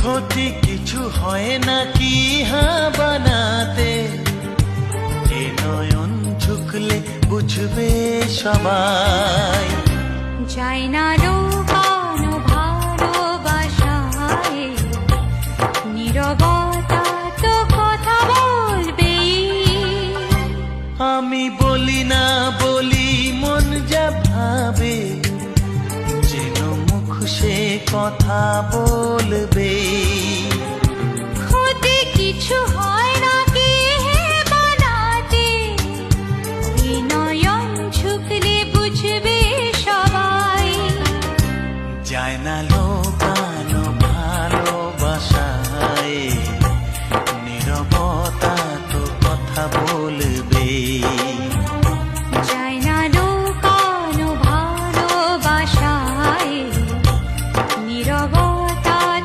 ক্ষতি কিছু হয় না কি হ্যাঁ বানাতে, এ নয়ন ঝুঁকলে বুঝবে সবাই। যায় না লুকানো ভালোবাসায়, নীরবতা তো কথা বলবেই। আমি বলি না বলি মন যা ভাবে, যেন মুখ সে কথা বলবে।